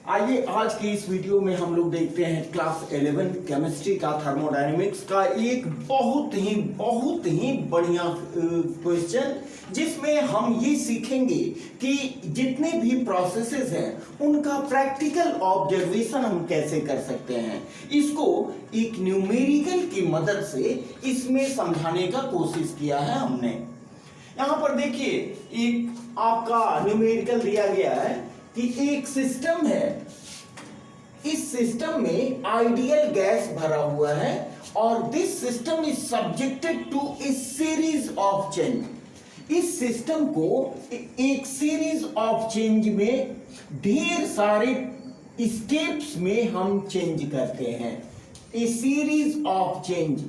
आइए आज की इस वीडियो में हम लोग देखते हैं क्लास 11 केमिस्ट्री का थर्मोडायनेमिक्स का एक बहुत ही बढ़िया क्वेश्चन, जिसमें हम ये सीखेंगे कि जितने भी प्रोसेसेस हैं उनका प्रैक्टिकल ऑब्जर्वेशन हम कैसे कर सकते हैं। इसको एक न्यूमेरिकल की मदद से इसमें समझाने का कोशिश किया है हमने। यहाँ पर देखिए एक आपका न्यूमेरिकल दिया गया है कि एक सिस्टम है, इस सिस्टम में आइडियल गैस भरा हुआ है और this system is subjected to a series of change. इस सिस्टम को एक सीरीज ऑफ चेंज में ढेर सारे स्टेप्स में हम चेंज करते हैं, ए सीरीज ऑफ चेंज।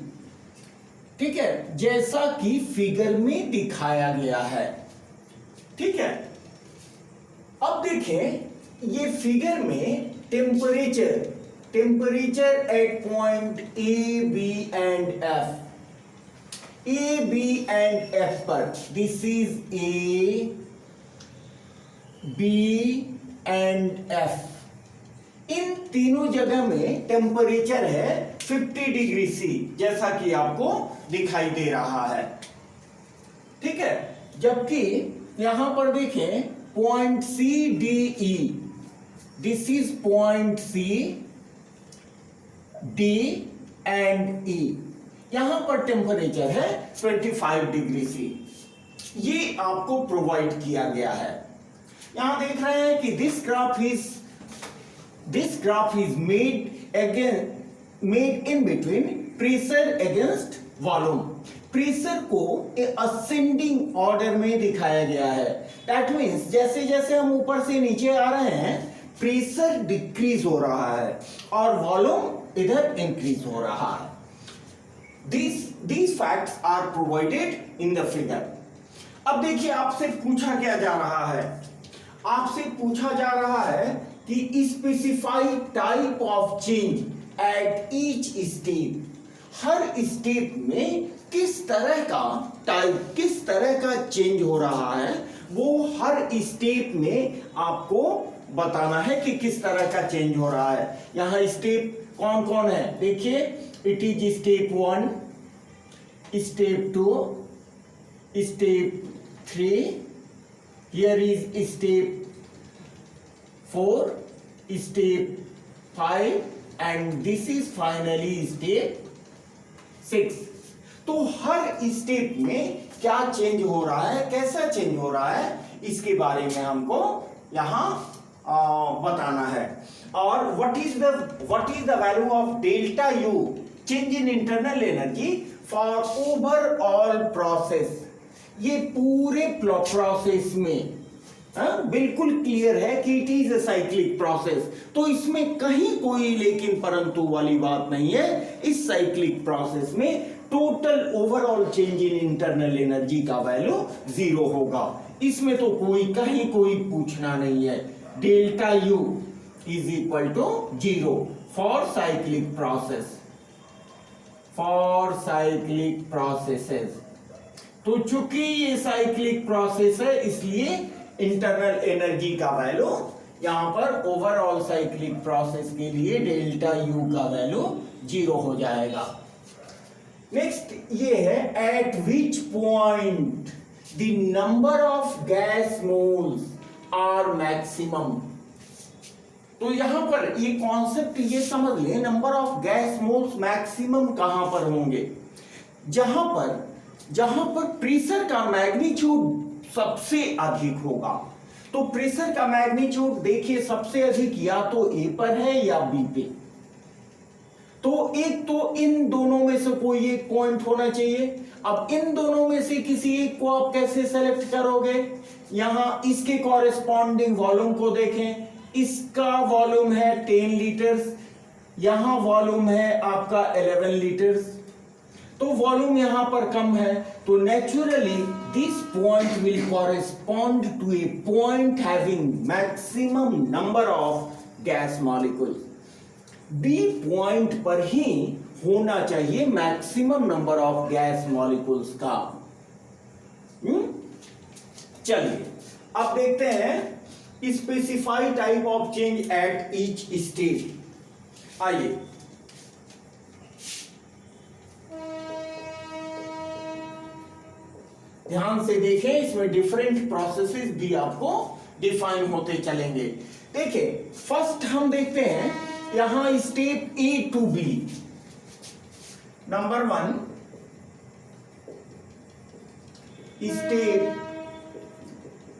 ठीक है, जैसा कि फिगर में दिखाया गया है। ठीक है, अब देखें ये फिगर में temperature at point A B and F पर, this is A B and F. इन तीनों जगह में टेम्परेचर है 50 डिग्री सी, जैसा कि आपको दिखाई दे रहा है। ठीक है, जबकि यहां पर देखें point C D E, this is point C D and E, यहां पर टेम्परेचर है 25 डिग्री सी। ये आपको प्रोवाइड किया गया है। यहां देख रहे हैं कि this graph is made in between pressure against volume. Pressure को असेंडिंग ऑर्डर में दिखाया गया है। दैट मीन्स जैसे जैसे हम ऊपर से नीचे आ रहे हैं प्रेशर डिक्रीज हो रहा है और वॉल्यूम इधर इंक्रीज हो रहा है। These facts are provided in the figure. अब देखिए आपसे पूछा क्या जा रहा है, आपसे पूछा जा रहा है कि specify type of change at each step. Her step में किस तरह का टाइप, किस तरह का चेंज हो रहा है, वो हर स्टेप में आपको बताना है कि किस तरह का चेंज हो रहा है। यहां स्टेप कौन कौन है देखिए, it is step 1, step 2, step 3, here is step 4, step 5 and this is finally step 6। तो हर स्टेप में क्या चेंज हो रहा है, कैसा चेंज हो रहा है, इसके बारे में हमको यहां बताना है। और what is the value of delta U, change in internal energy for overall process. ये पूरे प्रोसेस में बिल्कुल क्लियर है कि it is a cyclic process. तो इसमें कहीं कोई लेकिन परंतु वाली बात नहीं है। इस साइक्लिक प्रोसेस में total overall change in internal energy का वैल्यू 0 होगा। इसमें तो कोई पूछना नहीं है। Delta U is equal to 0 for cyclic process, for cyclic processes. तो चूंकि ये साइक्लिक प्रोसेस है इसलिए इंटरनल एनर्जी का वैल्यू यहां पर ओवरऑल साइक्लिक प्रोसेस के लिए डेल्टा यू का वैल्यू 0 हो जाएगा। नेक्स्ट ये है at which point the number of gas moles are maximum. तो यहां पर ये कॉन्सेप्ट ये समझ ले, number of gas moles maximum कहां पर होंगे, जहां पर प्रेशर का मैग्नीट्यूड सबसे अधिक होगा। तो प्रेशर का मैग्नीट्यूड देखिए सबसे अधिक या तो ए पर है या बी पे। तो एक तो इन दोनों में से कोई एक पॉइंट होना चाहिए। अब इन दोनों में से किसी एक को आप कैसे सेलेक्ट करोगे, यहां इसके कॉरेस्पॉन्डिंग वॉल्यूम को देखें। इसका वॉल्यूम है 10 लीटर्स, यहां वॉल्यूम है आपका 11 लीटर्स। तो वॉल्यूम यहां पर कम है, तो naturally this point will correspond to a point having maximum number of gas molecules. B point पर ही होना चाहिए maximum number of gas molecules का। चलिए अब देखते हैं specify type of change at each stage. आइए ध्यान से देखें, इसमें डिफरेंट प्रोसेसेस भी आपको डिफाइन होते चलेंगे। देखिए फर्स्ट हम देखते हैं यहां step A to B. Number 1 step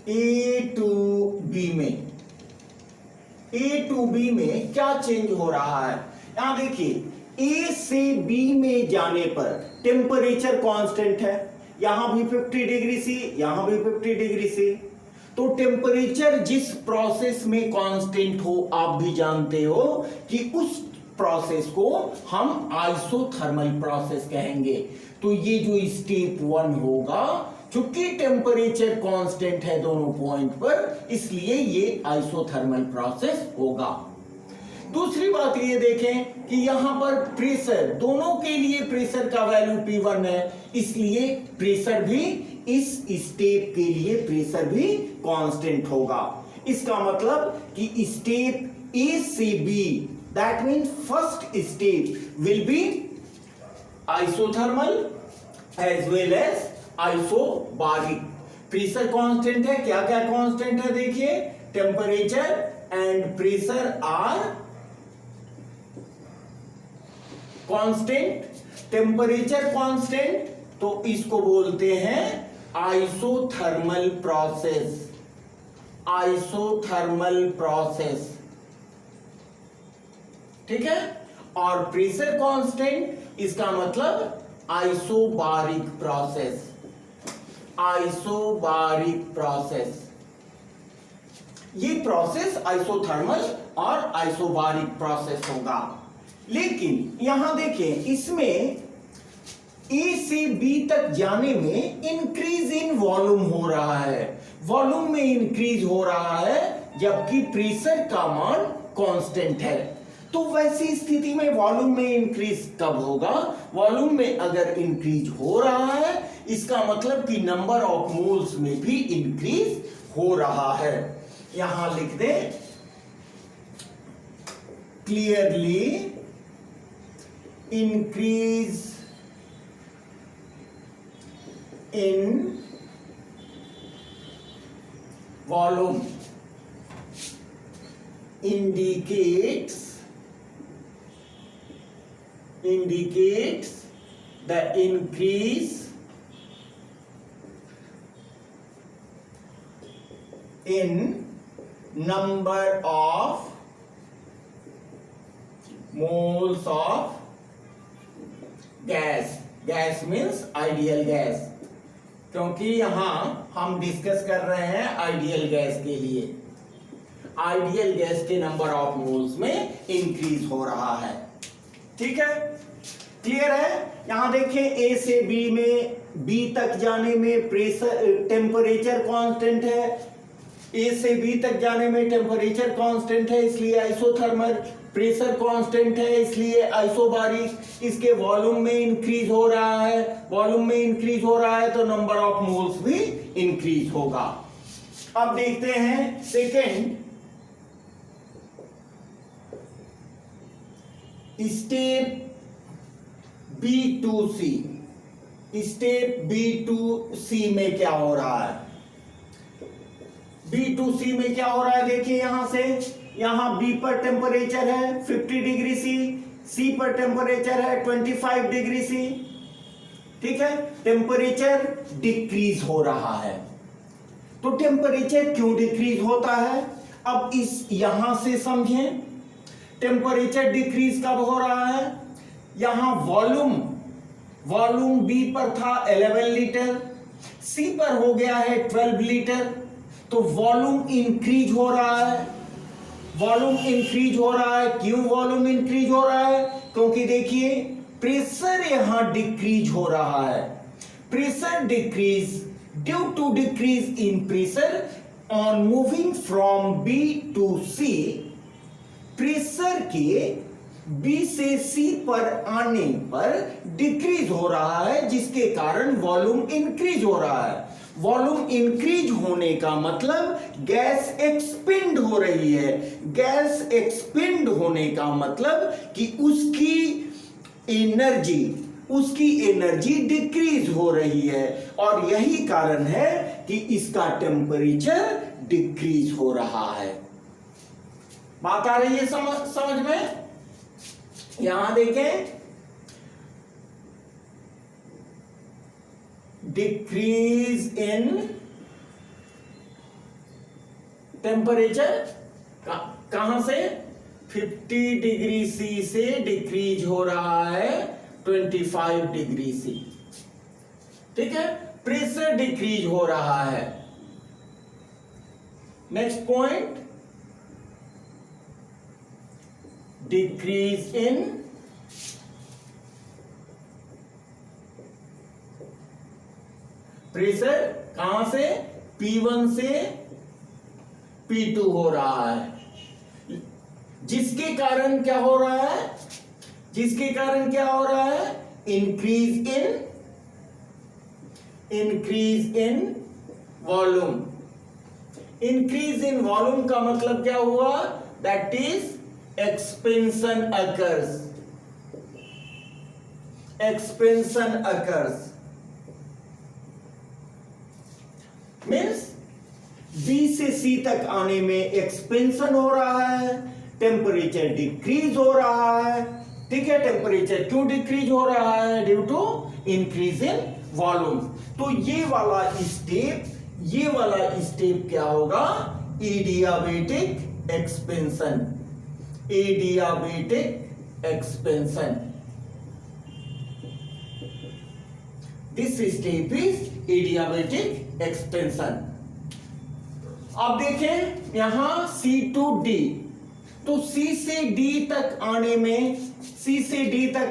A to B में, ए टू बी में क्या चेंज हो रहा है? यहां देखिए ए से बी में जाने पर टेम्परेचर कांस्टेंट है, यहां भी 50 डिग्री सी, यहां भी 50 डिग्री सी। तो टेम्परेचर जिस प्रोसेस में कांस्टेंट हो, आप भी जानते हो कि उस प्रोसेस को हम आइसोथर्मल प्रोसेस कहेंगे। तो ये जो स्टेप 1 होगा, चूंकि टेम्परेचर कांस्टेंट है दोनों पॉइंट पर, इसलिए ये आइसोथर्मल प्रोसेस होगा। दूसरी बात ये देखें कि यहां पर प्रेशर, दोनों के लिए प्रेशर का वैल्यू P1 है, इसलिए प्रेशर भी इस स्टेप के लिए प्रेशर भी कांस्टेंट होगा। इसका मतलब कि स्टेप ए से B, that mean first step will be isothermal as well as isobaric. Pressure constant है, क्या क्या कांस्टेंट है देखिए, temperature and pressure are constant. Temperature constant, तो इसको बोलते हैं आइसोथर्मल प्रोसेस, आइसोथर्मल प्रोसेस, ठीक है। और प्रेशर कांस्टेंट, इसका मतलब आइसोबारिक प्रोसेस, आइसोबारिक प्रोसेस। ये प्रोसेस आइसोथर्मल और आइसोबारिक प्रोसेस होगा। लेकिन यहां देखें, इसमें ए से बी तक जाने में इंक्रीज इन वॉल्यूम हो रहा है, वॉल्यूम में इंक्रीज हो रहा है, जबकि प्रेशर का मान कांस्टेंट है। तो वैसी स्थिति में वॉल्यूम में इंक्रीज कब होगा? वॉल्यूम में अगर इंक्रीज हो रहा है, इसका मतलब कि नंबर ऑफ मोल्स में भी इंक्रीज हो रहा है। यहां लिख दें clearly, increase in volume indicates the increase in number of moles of gas. Gas means ideal gas, क्योंकि यहां हम डिस्कस कर रहे हैं आइडियल गैस के लिए। आइडियल गैस के नंबर ऑफ मोल्स में इंक्रीज हो रहा है, ठीक है, क्लियर है। यहां देखें ए से बी में, बी तक जाने में प्रेशर टेम्परेचर कांस्टेंट है, ए से बी तक जाने में टेम्परेचर कांस्टेंट है, इसलिए आइसोथर्मल। प्रेशर कांस्टेंट है, इसलिए आइसोबारिक। इसके वॉल्यूम में इंक्रीज हो रहा है, वॉल्यूम में इंक्रीज हो रहा है तो नंबर ऑफ मोल्स भी इंक्रीज होगा। अब देखते हैं second step B2C। Step B2C में क्या हो रहा है? B2C में क्या हो रहा है देखिए, यहां से यहां B पर टेम्परेचर है 50 डिग्री सी, C पर टेम्परेचर है 25 डिग्री सी, ठीक है। टेम्परेचर डिक्रीज हो रहा है। तो टेम्परेचर क्यों डिक्रीज होता है? अब इस यहां से समझें, टेम्परेचर डिक्रीज कब हो रहा है? यहां वॉल्यूम B पर था 11 लीटर, C पर हो गया है 12 लीटर, तो वॉल्यूम इंक्रीज हो रहा है। वॉल्यूम इंक्रीज हो रहा है, क्यों वॉल्यूम इंक्रीज हो रहा है? क्योंकि देखिए प्रेशर यहां डिक्रीज हो रहा है। Pressure decrease due to decrease in pressure on moving from B to C। Pressure के B से C पर आने पर डिक्रीज हो रहा है, जिसके कारण वॉल्यूम इंक्रीज हो रहा है। वॉल्यूम इंक्रीज होने का मतलब गैस एक्सपेंड हो रही है। गैस एक्सपेंड होने का मतलब कि उसकी एनर्जी डिक्रीज हो रही है, और यही कारण है कि इसका टेम्परेचर डिक्रीज हो रहा है। बात आ रही है समझ में? यहां देखें, डिक्रीज इन टेम्परेचर कहां से? 50 डिग्री सी से डिक्रीज हो रहा है 25 डिग्री सी। ठीक है, प्रेशर डिक्रीज हो रहा है। Next point, decrease in pressure कहां से? P1 से P2 हो रहा है, जिसके कारण क्या हो रहा है? Increase in volume. Increase in volume का मतलब क्या हुआ? That is expansion occurs. Means B से C तक आने में एक्सपेंशन हो रहा है, टेम्परेचर डिक्रीज हो रहा है। ठीक है, टेम्परेचर क्यों डिक्रीज हो रहा है? Due to increase in volume. तो ये वाला स्टेप क्या होगा? Adiabatic expansion. This step is adiabatic expansion. अब देखें यहां C to D, तो C से D तक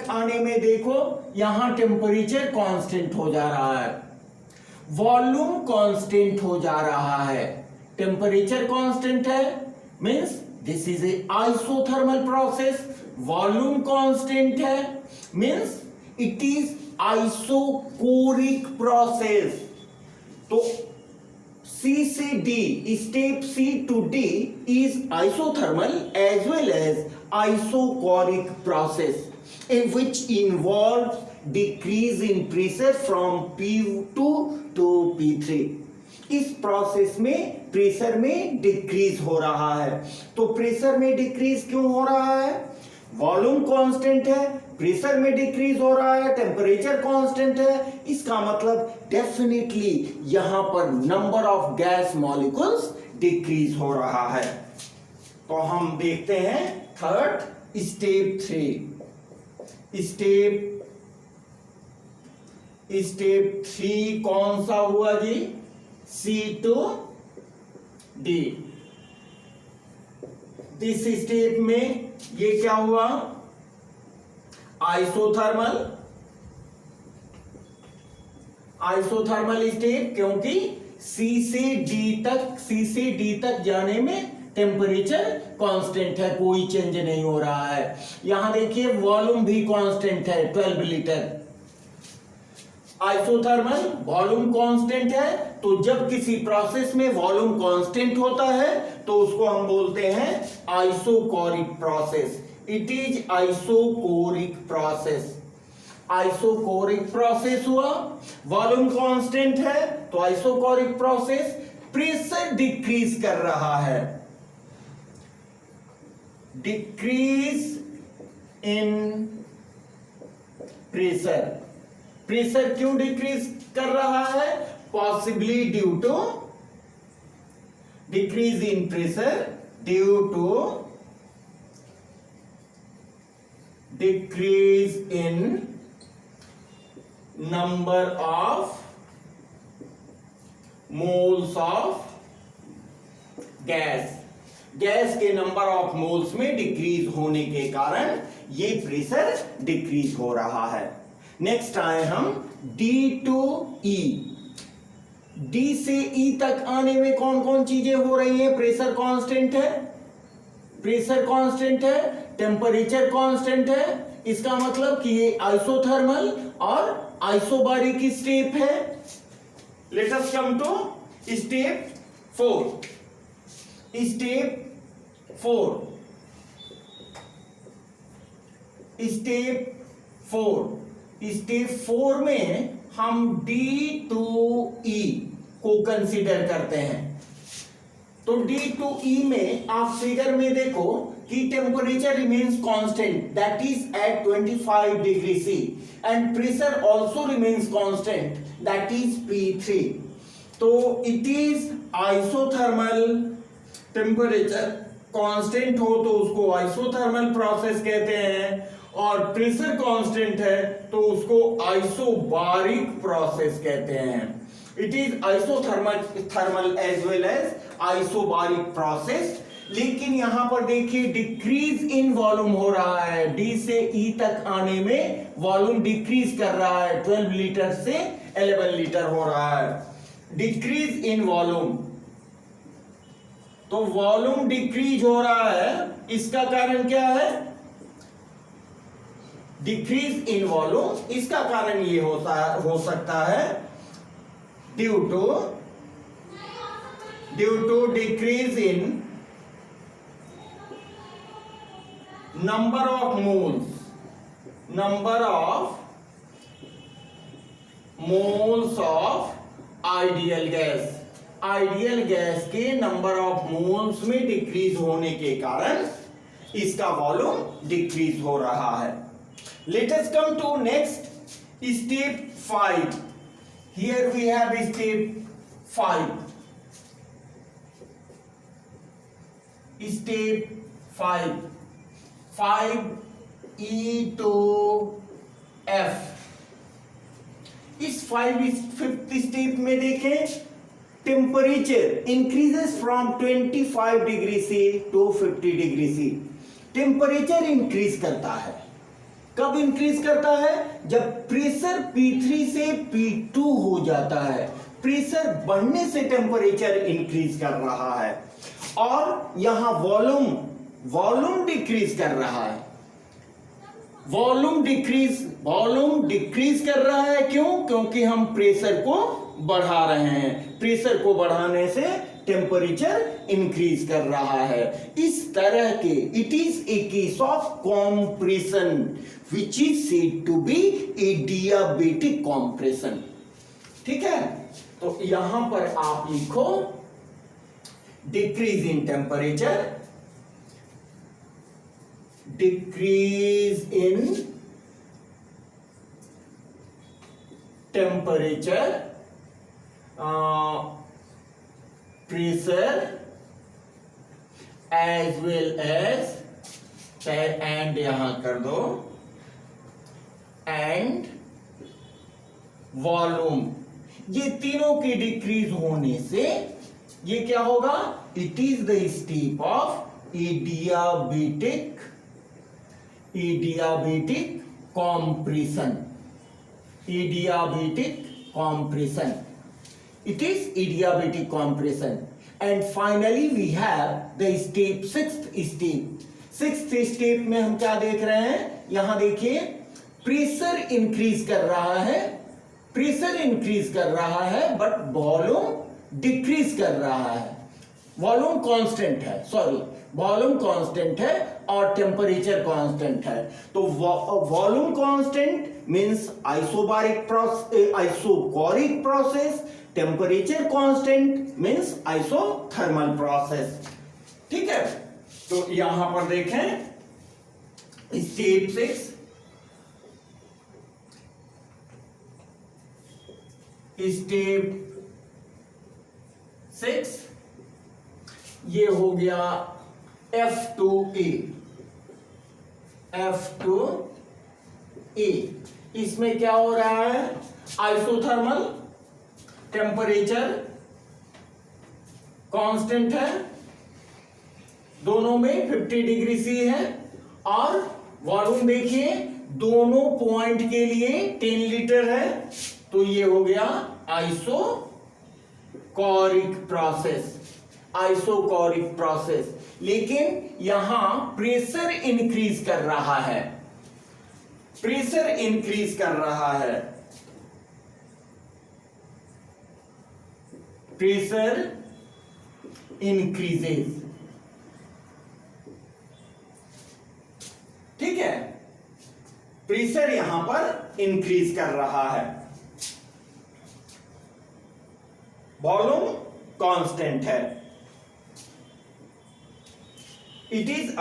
आने में देखो यहां टेम्परेचर कांस्टेंट हो जा रहा है, वॉल्यूम कांस्टेंट हो जा रहा है। टेम्परेचर कांस्टेंट है, means this is a isothermal process. Volume constant है, means it is isochoric process. तो C से D, step C to D is isothermal as well as isochoric process, in which involves decrease in pressure from P2 to P3. इस process में pressure में decrease हो रहा है। तो pressure में डिक्रीज क्यों हो रहा है? वॉल्यूम कांस्टेंट है, प्रेशर में डिक्रीज हो रहा है, टेम्परेचर कांस्टेंट है। इसका मतलब डेफिनेटली यहां पर number of gas molecules decrease हो रहा है। तो हम देखते हैं थर्ड स्टेप 3। स्टेप 3 कौन सा हुआ जी? C to D। इस स्टेप में ये क्या हुआ? आइसोथर्मल स्टेप, क्योंकि C से D तक जाने में टेम्परेचर कांस्टेंट है, कोई चेंज नहीं हो रहा है। यहां देखिए वॉल्यूम भी कांस्टेंट है 12 लीटर। आइसोथर्मल वॉल्यूम कांस्टेंट है, तो जब किसी प्रोसेस में वॉल्यूम कांस्टेंट होता है तो उसको हम बोलते हैं isochoric process. It is isochoric process हुआ, वॉल्यूम कांस्टेंट है तो आइसोकोरिक प्रोसेस। प्रेशर डिक्रीज कर रहा है, डिक्रीज इन प्रेशर क्यों डिक्रीज कर रहा है? Possibly due to decrease in pressure due to decrease in number of moles of gas के नंबर ऑफ मोल्स में डिक्रीज होने के कारण ये प्रेशर डिक्रीज हो रहा है। नेक्स्ट आए हम D to E। D से E तक आने में कौन कौन चीजें हो रही हैं? प्रेशर कांस्टेंट है, टेम्परेचर कांस्टेंट है। इसका मतलब कि ये आइसोथर्मल और आइसोबारिक स्टेप है। Let us come to step 4. Step 4. Step 4 में हम D2E को कंसीडर करते हैं। तो D2E में आप फिगर में देखो कि temperature remains constant, that is at 25 degree C, and pressure also remains constant, that is P3। तो it is isothermal. Temperature constant हो तो उसको आइसोथर्मल प्रोसेस कहते हैं, और प्रेशर कांस्टेंट है तो उसको आइसोबारिक प्रोसेस कहते हैं। It is isothermal as well as isobaric process. लेकिन यहां पर देखिए डिक्रीज इन वॉल्यूम हो रहा है। डी से ई तक आने में वॉल्यूम डिक्रीज कर रहा है, 12 लीटर से 11 लीटर हो रहा है। डिक्रीज इन वॉल्यूम, तो वॉल्यूम डिक्रीज हो रहा है, इसका कारण क्या है? डिक्रीज इन वॉल्यूम, इसका कारण ये हो सकता है due to decrease in number of moles of ideal gas. Ideal gas के नंबर ऑफ मोल्स में डिक्रीज होने के कारण इसका वॉल्यूम डिक्रीज हो रहा है। Let us come to next step 5. Here we have step 5. Step 5. 5E to F. इस 5th स्टेप में देखें, temperature increases from 25 degree C to 50 degree C. Temperature increase करता है। कब इंक्रीज करता है? जब प्रेशर P3 से P2 हो जाता है। प्रेशर बढ़ने से टेम्परेचर इंक्रीज कर रहा है, और यहां वॉल्यूम डिक्रीज कर रहा है। वॉल्यूम डिक्रीज कर रहा है। क्यों? क्योंकि हम प्रेशर को बढ़ा रहे हैं। प्रेशर को बढ़ाने से टेम्परेचर इंक्रीज कर रहा है। इस तरह के it is a case of compression which is said to be adiabatic compression. ठीक है, तो यहां पर आप लिखो decrease in temperature, decrease in temperature, pressure as well as, and यहां कर दो, and वॉल्यूम। ये तीनों की डिक्रीज होने से ये क्या होगा? It is the step of adiabatic compression. It is adiabatic compression. And finally we have the step 6th step में हम क्या देख रहे हैं? यहां देखिए प्रेशर इंक्रीज कर रहा है बट वॉल्यूम डिक्रीज कर रहा है। वॉल्यूम कांस्टेंट है और टेम्परेचर कांस्टेंट है। तो volume constant means isochoric process, temperature constant means isothermal process. ठीक है, तो यहां पर देखें स्टेप 6 ये हो गया F2A। इसमें क्या हो रहा है? आइसोथर्मल, टेम्परेचर कांस्टेंट है, दोनों में 50 डिग्री सी है, और वॉल्यूम देखिए दोनों पॉइंट के लिए 10 लीटर है। तो ये हो गया आइसोकोरिक प्रोसेस। लेकिन यहां प्रेशर इंक्रीज कर रहा है। प्रेशर इंक्रीजेस, ठीक है, प्रेशर यहां पर इंक्रीज कर रहा है, वॉल्यूम कांस्टेंट है, it is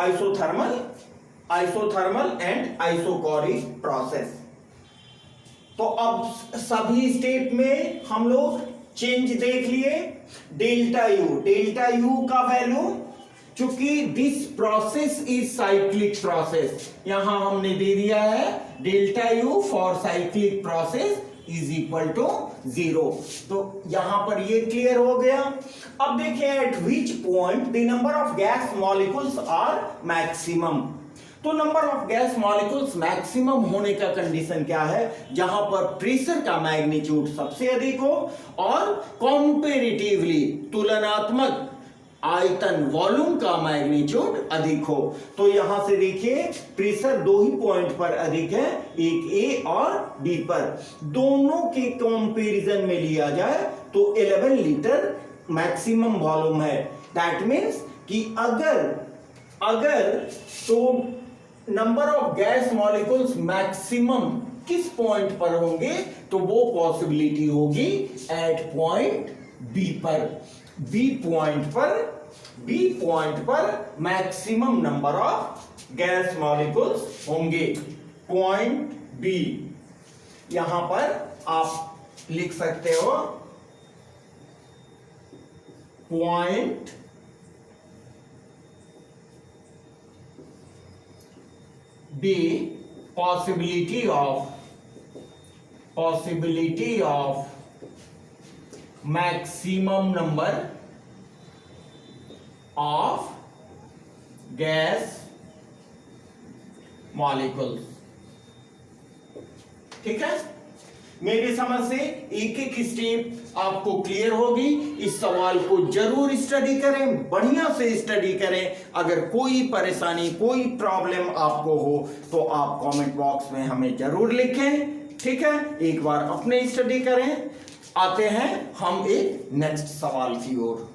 isothermal and isochoric process. तो अब सभी स्टेप में हम लोग चेंज देख लिए। डेल्टा यू का वैल्यू, चूंकि this process is cyclic process, यहां हमने दे दिया है delta U for cyclic process is equal to 0। तो यहां पर ये क्लियर हो गया। अब देखिए at which point the number of gas molecules are maximum. तो number of gas molecules maximum होने का कंडीशन क्या है, जहां पर प्रेशर का मैग्नीट्यूड सबसे अधिक हो और कंपैरेटिवली तुलनात्मक आयतन वॉल्यूम का मैग्नीट्यूड अधिक हो। तो यहां से देखिए प्रेशर दो ही पॉइंट पर अधिक है, एक ए और बी पर। दोनों के कंपैरिजन में लिया जाए तो 11 लीटर मैक्सिमम वॉल्यूम है। दैट मीन्स कि अगर तो number of gas molecules maximum किस पॉइंट पर होंगे, तो वो पॉसिबिलिटी होगी एट पॉइंट बी पर। बी पॉइंट पर maximum number of gas molecules होंगे, पॉइंट बी। यहां पर आप लिख सकते हो point B, possibility of maximum number of gas molecules। ठीक है, मेरी समझ से एक एक स्टेप आपको क्लियर होगी। इस सवाल को जरूर स्टडी करें, बढ़िया से स्टडी करें। अगर कोई परेशानी, कोई प्रॉब्लम आपको हो तो आप कमेंट बॉक्स में हमें जरूर लिखें। ठीक है, एक बार अपने स्टडी करें। आते हैं हम एक नेक्स्ट सवाल की ओर।